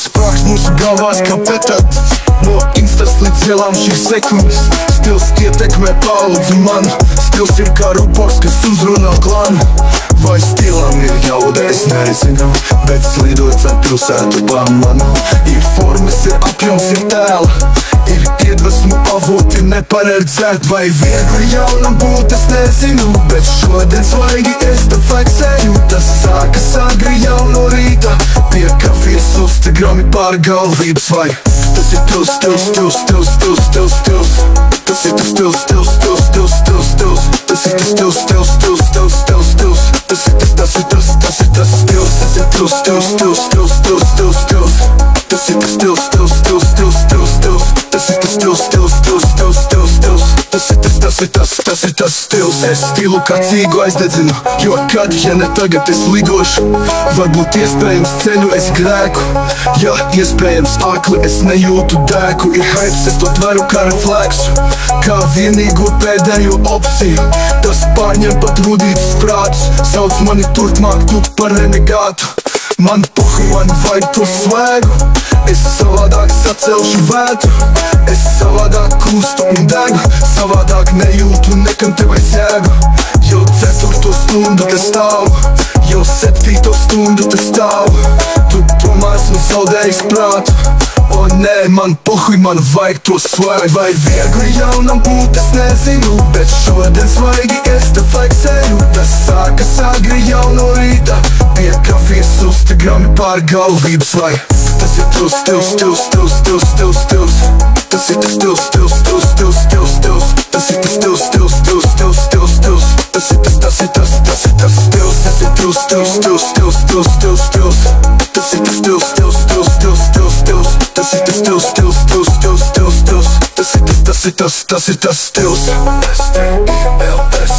Sprāks mūsu galvās kā petards, no instas līdz ielām šīs sekundes. Stils ietekmē paudzi manu, stils ir kā rupoks, kas uzrunā klanu. Vai stilam ir jauda, es nezinu, bet slīdot ar pilsētu pamanu. Ir formas, ir apjoms, ir tēla, ir iedvesmu avoti neparedzēt. Vai viegli jaunam būt, es nezinu, bet šodien svaigi es te fleksēju. Tas sākas agri jau no rīta, pie kafijas Instagrami pār galvības. Vai tas ir tavs stils, stils, stils, stils, stils, stils. Tas ir tas stils, stils, stils, stils, stils, stils. Tas ir tas stils, stils, stils, stils, stils, stils. Tas ir tas stils, tas ir tas stils, stils, stils, stils, stils, stils. Tas ir tas stils, stils, stils, stils, stils, stils. Tas ir tas stils, stils, stils, stils, stils, stils. Tas ir tas stils. Es stilu kā cīgu aizdedzinu, jo kad, ja ne tagad es lidošu, varbūt iespējams ceļu es grēku. Ja iespējams akli es nejūtu dēku. Ir hypes, es to tveru kā refleksu, kā vienīgo pēdējo opciju. Tas pārņem pat rudītas prātus, sauc mani turpmāk tu par renegātu. Man pohu, man vajag to svēgu, es savādāk sacelšu vētru. Es savādāk kūstu un degu, savādāk nejūtu nekam tev es jēgu. Jau 4. stundu te stāvu, jau 7. stundu te stāvu. Tu tomēr esmu zaudējis prātu. O nē, man pohuj, man vajag to svaigi. Vai viegli jaunam būt, es nezinu, bet šodien svaigi es te fleksēju. Tas sākas agri jau no rīta, pie kafijas Instagrami pār galvības. Vai tas ir tavs stils, stils, stils, stils, stils, stils. Tas ir tas stils, stils, stils, stils, stils, stils. Tas ir tas stils, stils, stils, stils, stils, stils. Tas ir tas stils. Tas ir stils, stils, stils, stils, stils, stils. Tas ir tas stils, stils, stils, stils, stils, stils. Tas ir tas stils, stils, stils, stils, stils, stils. Tas ir tas stils. S-T-I-L-S,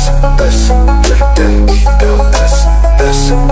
S-T-I-L-S, S